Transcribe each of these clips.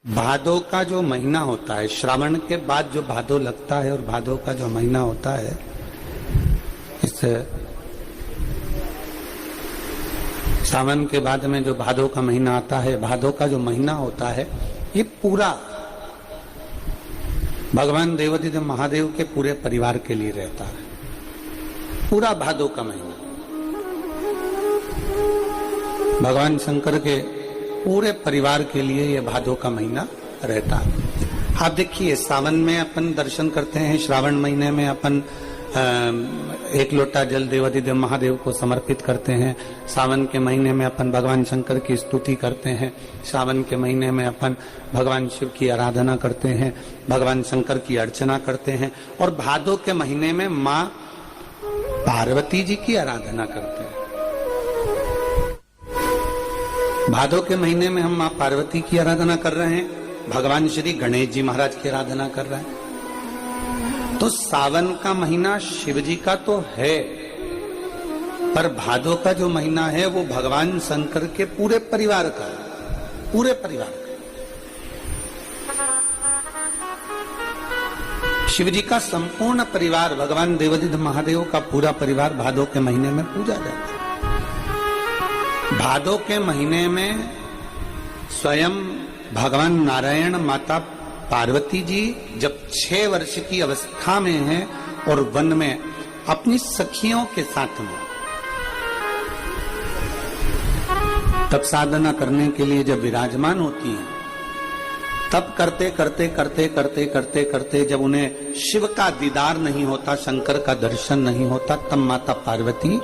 भादो का जो महीना होता है, श्रावण के बाद जो भादो लगता है और भादो का जो महीना होता है, इस सावन के बाद में जो भादो का महीना आता है, भादो का जो महीना होता है, ये पूरा भगवान देवाधिदेव महादेव के पूरे परिवार के लिए रहता है। पूरा भादो का महीना भगवान शंकर के पूरे परिवार के लिए ये भादो का महीना रहता है। आप देखिए, सावन में अपन दर्शन करते हैं, श्रावण महीने में अपन एक लोटा जल देवाधिदेव महादेव को समर्पित करते हैं। सावन के महीने में अपन भगवान शंकर की स्तुति करते हैं। सावन के महीने में अपन भगवान शिव की आराधना करते हैं, भगवान शंकर की अर्चना करते हैं। और भादो के महीने में माँ पार्वती जी की आराधना करते हैं। भादो के महीने में हम माँ पार्वती की आराधना कर रहे हैं, भगवान श्री गणेश जी महाराज की आराधना कर रहे हैं। तो सावन का महीना शिव जी का तो है, पर भादो का जो महीना है वो भगवान शंकर के पूरे परिवार का है, पूरे परिवार का। शिव जी का संपूर्ण परिवार, भगवान देवाधिदेव महादेव का पूरा परिवार भादो के महीने में पूजा जाता है। भादो के महीने में स्वयं भगवान नारायण, माता पार्वती जी जब 6 वर्ष की अवस्था में हैं और वन में अपनी सखियों के साथ में तब साधना करने के लिए जब विराजमान होती हैं, तब करते करते करते करते करते करते जब उन्हें शिव का दीदार नहीं होता, शंकर का दर्शन नहीं होता, तब माता पार्वती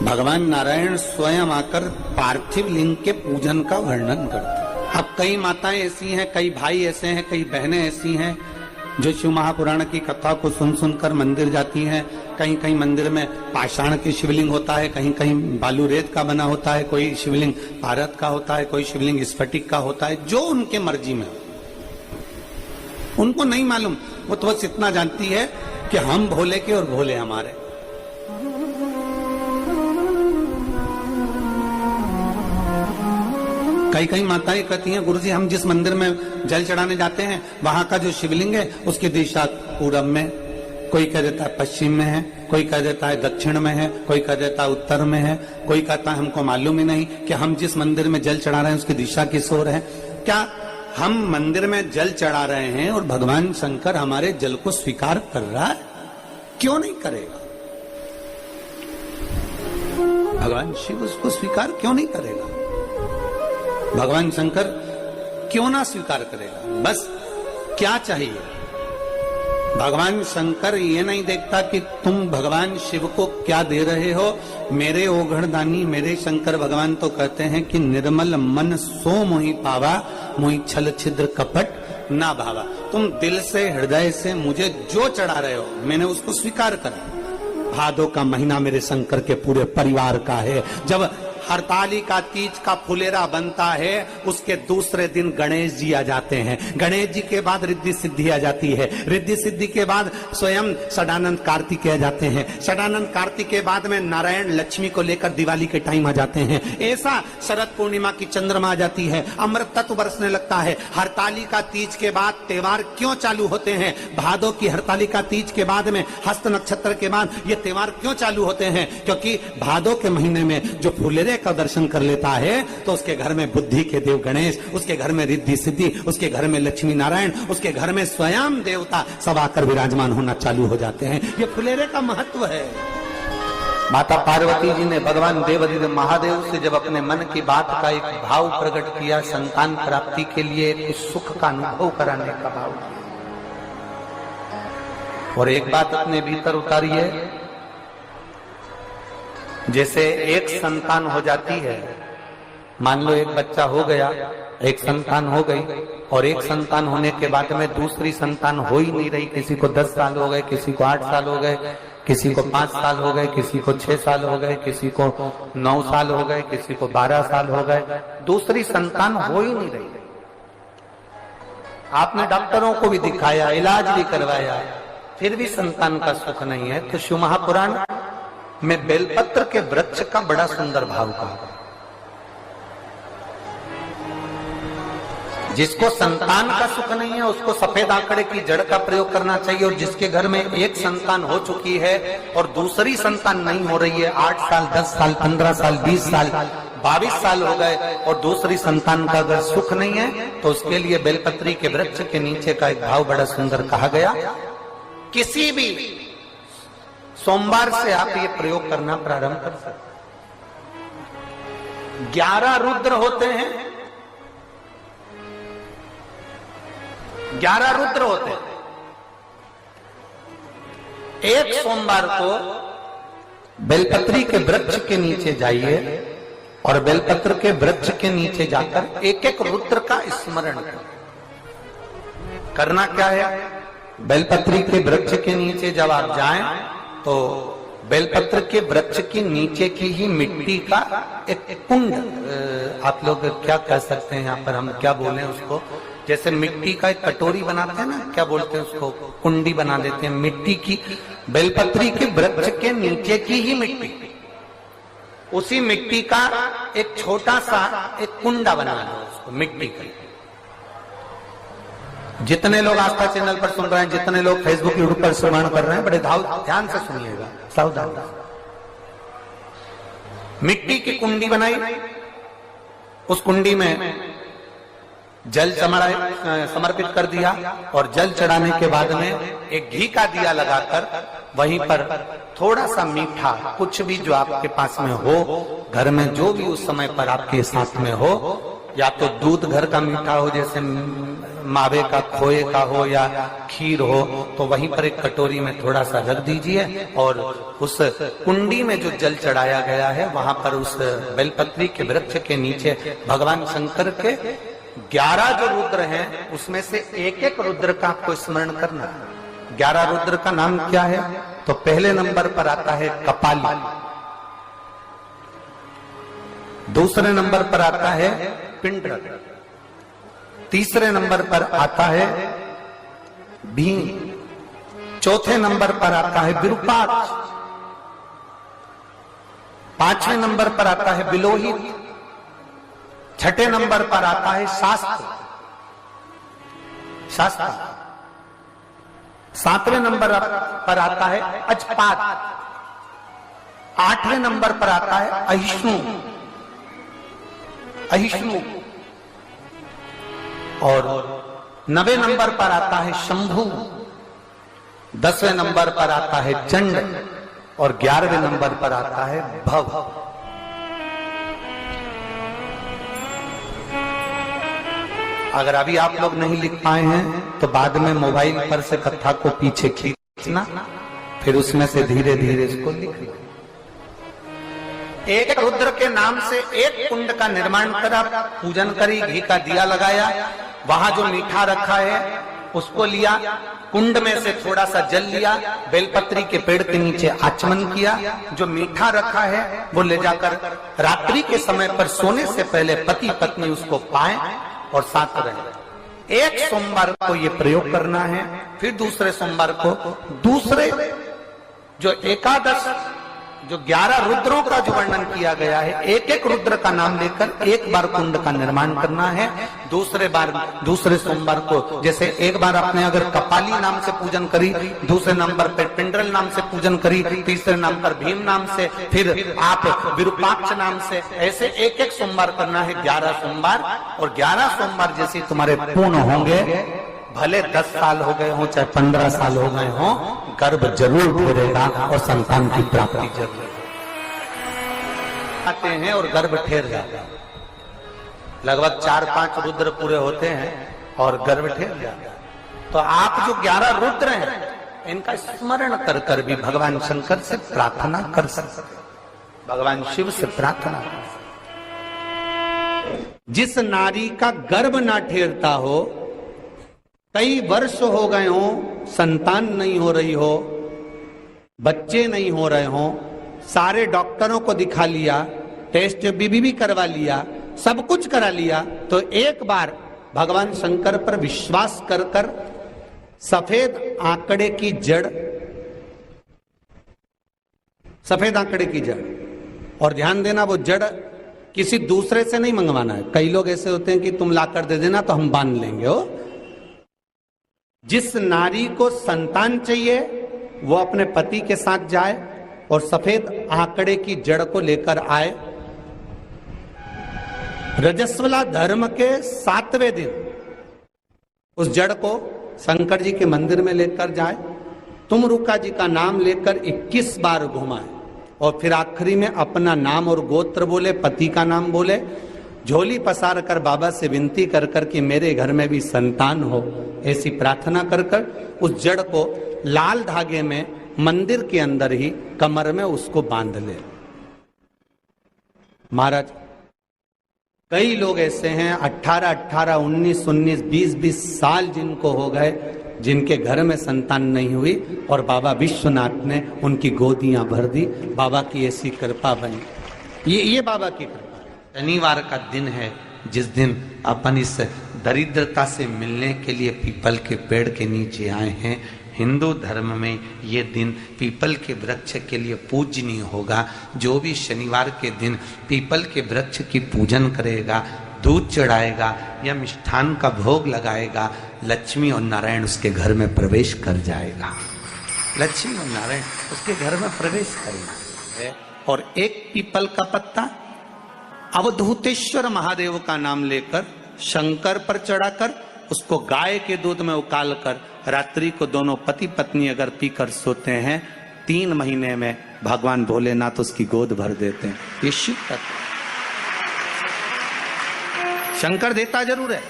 भगवान नारायण स्वयं आकर पार्थिव लिंग के पूजन का वर्णन करते हैं। अब कई माताएं ऐसी हैं, कई भाई ऐसे हैं, कई बहनें ऐसी हैं जो शिव महापुराण की कथा को सुन सुनकर मंदिर जाती हैं। कहीं कहीं मंदिर में पाषाण की शिवलिंग होता है, कहीं कहीं बालू रेत का बना होता है, कोई शिवलिंग भारत का होता है, कोई शिवलिंग स्फटिक का होता है, जो उनके मर्जी में। उनको नहीं मालूम, वो तो बस इतना जानती है कि हम भोले के और भोले हमारे। कई कई माताएं कहती हैं, गुरुजी हम जिस मंदिर में जल चढ़ाने जाते हैं वहां का जो शिवलिंग है उसकी दिशा पूरब में, कोई कह देता है पश्चिम में है, कोई कह देता है दक्षिण में है, कोई कह देता है उत्तर में है, कोई कहता है हमको मालूम ही नहीं कि हम जिस मंदिर में जल चढ़ा रहे हैं उसकी दिशा किस ओर है। क्या हम मंदिर में जल चढ़ा रहे हैं और भगवान शंकर हमारे जल को स्वीकार कर रहा है? क्यों नहीं करेगा? भगवान शिव उसको स्वीकार क्यों नहीं करेगा? भगवान शंकर क्यों ना स्वीकार करेगा? बस क्या चाहिए? भगवान शंकर ये नहीं देखता कि तुम भगवान शिव को क्या दे रहे हो। मेरे ओघड़दानी, मेरे शंकर भगवान तो कहते हैं कि निर्मल मन सो मोहि पावा, मोहि छल छिद्र कपट ना भावा। तुम दिल से, हृदय से मुझे जो चढ़ा रहे हो मैंने उसको स्वीकार करा। भादो का महीना मेरे शंकर के पूरे परिवार का है। जब हरतालिका तीज का फुलेरा बनता है, उसके दूसरे दिन गणेश जी आ जाते हैं। गणेश जी के बाद रिद्धि सिद्धि आ जाती है। रिद्धि सिद्धि के बाद स्वयं षडानंद कार्तिक आ जाते हैं। षडानंद कार्तिक के बाद में नारायण लक्ष्मी को लेकर दिवाली के टाइम आ जाते हैं। ऐसा शरद पूर्णिमा की चंद्रमा आ जाती है, अमृत तत्व बरसने लगता है। हरतालिका तीज के बाद त्योहार क्यों चालू होते हैं? भादो की हरतालिका तीज के बाद में, हस्त नक्षत्र के बाद ये त्योहार क्यों चालू होते हैं? क्योंकि भादो के महीने में जो फुलेरे का दर्शन कर लेता है तो उसके घर में बुद्धि के देव गणेश, उसके घर में रिद्धि सिद्धि, उसके घर में लक्ष्मी नारायण, उसके घर में स्वयं देवता सब आकर विराजमान होना चालू हो जाते हैं। ये फुलेरे का महत्व है। माता पार्वती जी ने भगवान देवाधिदेव महादेव से जब अपने मन की बात का एक भाव प्रकट किया, संतान प्राप्ति के लिए एक सुख का अनुभव कराने का भाव किया। और एक बात अपने भीतर उतारिए, जैसे एक संतान हो जाती है, मान लो एक बच्चा हो गया, एक संतान हो गई, और एक संतान होने के बाद में दूसरी संतान हो ही नहीं रही। किसी को 10 साल हो गए, किसी को 8 साल हो गए, किसी को 5 साल हो गए, किसी को 6 साल हो गए, किसी को 9 साल हो गए, किसी को 12 साल हो गए, दूसरी संतान हो ही नहीं रही। आपने डॉक्टरों को भी दिखाया, इलाज भी करवाया, फिर भी संतान का सुख नहीं है। तो शिव महापुराण में बेलपत्र के वृक्ष का बड़ा सुंदर भाव कहा। जिसको संतान का सुख नहीं है उसको सफेद आंकड़े की जड़ का प्रयोग करना चाहिए, और जिसके घर में एक संतान हो चुकी है और दूसरी संतान नहीं हो रही है, 8 साल 10 साल 15 साल 20 साल 22 साल हो गए और दूसरी संतान का अगर सुख नहीं है, तो उसके लिए बेलपत्री के वृक्ष के नीचे का एक भाव बड़ा सुंदर कहा गया। किसी भी सोमवार से आप ये प्रयोग करना प्रारंभ कर सकते। 11 रुद्र होते हैं, 11 रुद्र होते हैं। एक सोमवार को बेलपत्री के वृक्ष के नीचे जाइए और बेलपत्र के वृक्ष के नीचे जाकर एक एक रुद्र का स्मरण करें। करना क्या है, बेलपत्री के वृक्ष के नीचे जब आप जाएं तो बेलपत्र के वृक्ष के नीचे की ही मिट्टी का एक कुंड, आप लोग क्या कह सकते हैं यहाँ पर, हम क्या बोले उसको, जैसे मिट्टी का एक कटोरी बनाते हैं ना, क्या बोलते हैं उसको, कुंडी बना देते हैं मिट्टी की। बेलपत्री के वृक्ष के नीचे की ही मिट्टी, उसी मिट्टी का एक छोटा सा एक कुंडा बना दो उसको मिट्टी का। जितने लोग आस्था चैनल पर सुन रहे हैं, जितने लोग फेसबुक यूट्यूब पर श्रवण कर रहे हैं, बड़े ध्यान से सुनिएगा, सावधान। मिट्टी की कुंडी बनाई, उस कुंडी में जल समर्पित कर दिया और जल चढ़ाने के बाद में एक घी का दिया लगाकर वहीं पर थोड़ा सा मीठा, कुछ भी जो आपके पास में हो, घर में जो भी उस समय पर आपके साथ में हो, या तो दूध घर का मीठा हो, जैसे मावे का, खोए का हो या खीर हो, तो वहीं पर एक कटोरी में थोड़ा सा रख दीजिए और उस कुंडी में जो जल चढ़ाया गया है वहां पर उस बेलपत्री के वृक्ष के नीचे भगवान शंकर के 11 जो रुद्र हैं उसमें से एक एक रुद्र का आपको स्मरण करना। 11 रुद्र का नाम क्या है, तो पहले नंबर पर आता है कपाली, दूसरे नंबर पर आता है पिंडरक, तीसरे नंबर पर आता है भीम, चौथे नंबर पर आता है विरूपाक्ष, पांचवें नंबर पर आता है बिलोहित, छठे नंबर पर आता है शास्त्र, सातवें नंबर पर आता है अजपात, आठवें नंबर पर आता है अहिष्णु, और 9वें नंबर पर आता है शंभु, 10वें नंबर पर आता है चंड और 11वें नंबर पर आता है भव। अगर अभी आप लोग नहीं लिख पाए हैं तो बाद में मोबाइल पर से कथा को पीछे खींचना, फिर उसमें से धीरे धीरे इसको लिख लो। एक रुद्र के नाम से एक कुंड का निर्माण करा, पूजन करी, घी का दिया लगाया, वहां जो मीठा रखा है उसको लिया, कुंड में से थोड़ा सा जल लिया, बेलपत्री के पेड़ के नीचे आचमन किया, जो मीठा रखा है वो ले जाकर रात्रि के समय पर सोने से पहले पति पत्नी उसको पाए और साथ रहे। एक सोमवार को ये प्रयोग करना है, फिर दूसरे सोमवार को दूसरे जो एकादश, जो 11 रुद्रों का जो वर्णन किया गया है, एक एक रुद्र का नाम लेकर एक बार कुंड का निर्माण करना है। दूसरे सोमवार को, जैसे एक बार आपने अगर कपाली नाम से पूजन करी, दूसरे नंबर पर पिंडरल नाम से पूजन करी, तीसरे नाम पर भीम नाम से, फिर आप विरूपाक्ष नाम से, ऐसे एक एक सोमवार करना है, 11 सोमवार। और 11 सोमवार जैसे तुम्हारे पूर्ण होंगे, भले 10 साल हो गए हो चाहे 15 साल हो गए हो, गर्भ जरूर ठहरेगा और संतान की प्राप्ति जरूर आते हैं और गर्भ ठहर जाता है। लगभग 4-5 रुद्र पूरे होते हैं और गर्भ ठहर जाता है। तो आप जो 11 रुद्र हैं इनका स्मरण कर कर भी भगवान शंकर से प्रार्थना कर सकते, भगवान शिव से प्रार्थना कर सकते। जिस नारी का गर्भ ना ठहरता हो, कई वर्ष हो गए हो, संतान नहीं हो रही हो, बच्चे नहीं हो रहे हो, सारे डॉक्टरों को दिखा लिया, टेस्ट भी करवा लिया, सब कुछ करा लिया, तो एक बार भगवान शंकर पर विश्वास कर कर सफेद आंकड़े की जड़, सफेद आंकड़े की जड़, और ध्यान देना वो जड़ किसी दूसरे से नहीं मंगवाना है। कई लोग ऐसे होते हैं कि तुम लाकर दे देना तो हम बांध लेंगे। हो, जिस नारी को संतान चाहिए वो अपने पति के साथ जाए और सफेद आंकड़े की जड़ को लेकर आए। रजस्वला धर्म के 7वें दिन उस जड़ को शंकर जी के मंदिर में लेकर जाए। तुमरुका जी का नाम लेकर 21 बार घुमाए और फिर आखिरी में अपना नाम और गोत्र बोले, पति का नाम बोले, झोली पसार कर बाबा से विनती कर कर कि मेरे घर में भी संतान हो, ऐसी प्रार्थना कर कर उस जड़ को लाल धागे में मंदिर के अंदर ही कमर में उसको बांध ले। महाराज, कई लोग ऐसे हैं 18, 19, 20 साल जिनको हो गए, जिनके घर में संतान नहीं हुई और बाबा विश्वनाथ ने उनकी गोदियां भर दी। बाबा की ऐसी कृपा बनी। ये बाबा की कृपा। शनिवार का दिन है जिस दिन अपन इस दरिद्रता से मिलने के लिए पीपल के पेड़ के नीचे आए हैं। हिंदू धर्म में ये दिन पीपल के वृक्ष के लिए पूजनीय होगा। जो भी शनिवार के दिन पीपल के वृक्ष की पूजन करेगा, दूध चढ़ाएगा या मिष्ठान का भोग लगाएगा, लक्ष्मी और नारायण उसके घर में प्रवेश कर जाएगा। लक्ष्मी और नारायण उसके घर में प्रवेश करेगा। और एक पीपल का पत्ता अवधूतेश्वर महादेव का नाम लेकर शंकर पर चढ़ाकर उसको गाय के दूध में उकाल कर रात्रि को दोनों पति पत्नी अगर पीकर सोते हैं, 3 महीने में भगवान भोलेनाथ उसकी गोद भर देते हैं। ये शिव तत्व। शंकर देता जरूर है।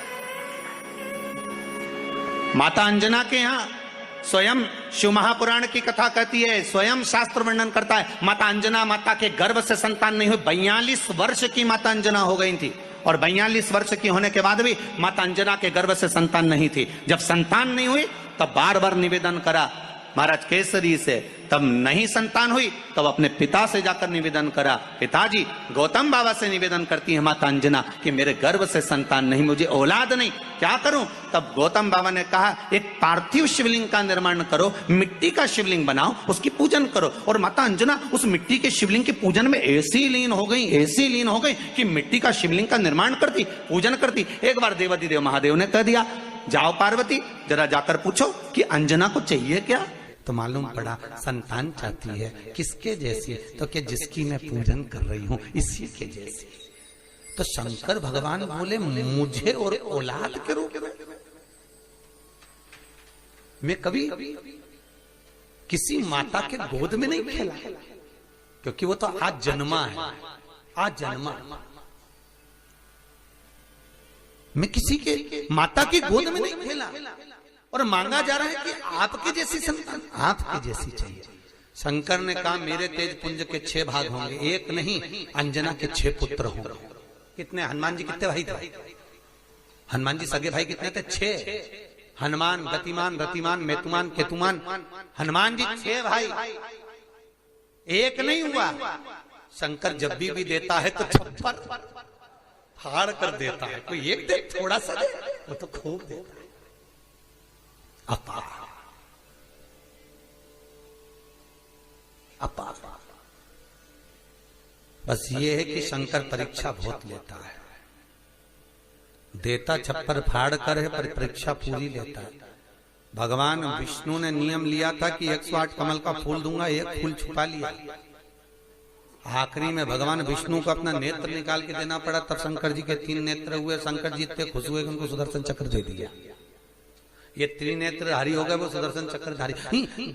माता अंजना के यहां स्वयं शिव महापुराण की कथा कहती है, स्वयं शास्त्र वर्णन करता है, माता अंजना माता के गर्भ से संतान नहीं हुई। 42 वर्ष की माता अंजना हो गई थी और 42 वर्ष की होने के बाद भी माता अंजना के गर्भ से संतान नहीं थी। जब संतान नहीं हुई तब बार बार निवेदन करा महाराज केसरी से, तब नहीं संतान हुई तब अपने पिता से जाकर निवेदन करा, पिताजी गौतम बाबा से निवेदन करती है माता अंजना कि मेरे गर्भ से संतान नहीं, मुझे औलाद नहीं, क्या करूं? तब गौतम बाबा ने कहा एक पार्थिव शिवलिंग का निर्माण करो, मिट्टी का शिवलिंग बनाओ, उसकी पूजन करो। और माता अंजना उस मिट्टी के शिवलिंग के पूजन में ऐसी लीन हो गई कि मिट्टी का शिवलिंग का निर्माण करती, पूजन करती। एक बार देवाधिदेव महादेव ने कह दिया, जाओ पार्वती जरा जाकर पूछो कि अंजना को चाहिए क्या। तो मालूम पड़ा संतान चाहती है। किसके जैसी? तो क्या जिसकी मैं पूजन कर रही हूं इसी के जैसी। तो शंकर भगवान बोले मुझे और औलाद के रूप में मैं कभी किसी माता के गोद में नहीं खेला, क्योंकि वो तो आज जन्मा है, आज जन्मा। मैं किसी के माता की गोद में नहीं खेला और मांगा जा रहा है कि आपकी जैसी संतान, आपकी जैसी चाहिए। शंकर ने कहा मेरे तेज पुंज के 6 भाग होंगे, एक नहीं, अंजना के 6 पुत्र होंगे। कितने? हनुमान जी कितने भाई थे? हनुमान जी सगे भाई कितने थे? 6। हनुमान, गतिमान, रतिमान, मेतुमान, केतुमान, हनुमान जी 6 भाई, एक नहीं हुआ। शंकर जब भी देता है तो छप्पर फाड़ कर देता है। कोई एक दे, थोड़ा सा दे, वो तो खूब देता है। बस ये है कि शंकर परीक्षा बहुत लेता है, देता छप्पर फाड़ कर है पर परीक्षा पूरी लेता है। भगवान विष्णु ने नियम लिया था कि 108 कमल का फूल दूंगा, एक फूल छुपा लिया। आखिरी में भगवान विष्णु को अपना नेत्र निकाल के देना पड़ा, तब शंकर जी के 3 नेत्र हुए। शंकर जी इतने खुश हुए कि उनको सुदर्शन चक्र दे दिया। ये त्रिनेत्रधारी हो गए, वो सुदर्शन चक्रधारी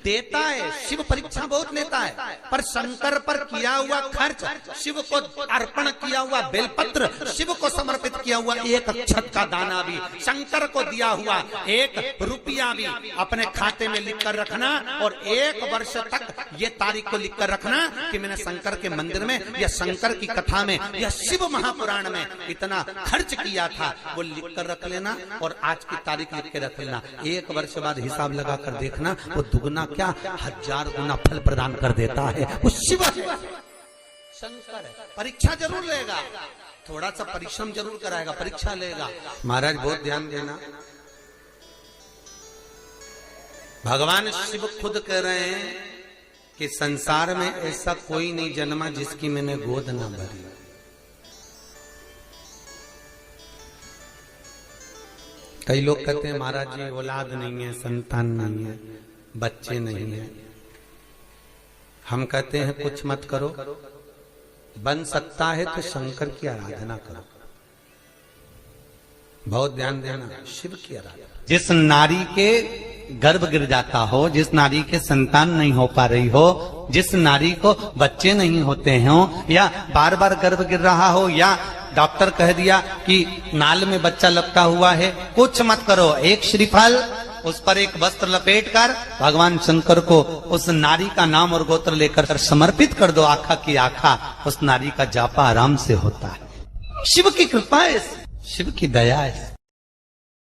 देता है। शिव परीक्षा बहुत लेता है, पर शंकर पर किया हुआ खर्च, शिव को अर्पण किया हुआ बेलपत्र, शिव को समर्पित किया हुआ 1 अक्षत का दाना भी, शंकर को दिया हुआ 1 रुपया भी अपने खाते में लिख कर रखना और 1 वर्ष तक ये तारीख को लिख कर रखना कि मैंने शंकर के मंदिर में या शंकर की कथा में या शिव महापुराण में इतना खर्च किया था, वो लिख कर रख लेना और आज की तारीख लिख के रख लेना। 1 वर्ष बाद हिसाब लगा कर देखना, वो दुगना क्या 1000 गुना फल प्रदान कर देता है। वो शिव है, शंकर है। परीक्षा जरूर लेगा, थोड़ा सा परिश्रम जरूर कराएगा, परीक्षा लेगा। महाराज बहुत ध्यान देना, भगवान शिव खुद कह रहे हैं कि संसार में ऐसा कोई नहीं जन्मा जिसकी मैंने गोद ना भरी। कई लोग कहते हैं महाराज जी औलाद नहीं है, संतान नहीं है, बच्चे नहीं है। हम कहते हैं कुछ मत करो, बन सकता है तो शंकर की आराधना करो। बहुत ध्यान देना, शिव की आराधना। जिस नारी के गर्भ गिर जाता हो, जिस नारी के संतान नहीं हो पा रही हो, जिस नारी को बच्चे नहीं होते हो, या बार बार गर्भ गिर रहा हो, या डॉक्टर कह दिया कि नाल में बच्चा लपटा हुआ है, कुछ मत करो। एक श्रीफल, उस पर एक वस्त्र लपेट कर भगवान शंकर को उस नारी का नाम और गोत्र लेकर समर्पित कर दो। आखा की आखा उस नारी का जापा आराम से होता है। शिव की कृपा है, शिव की दया है।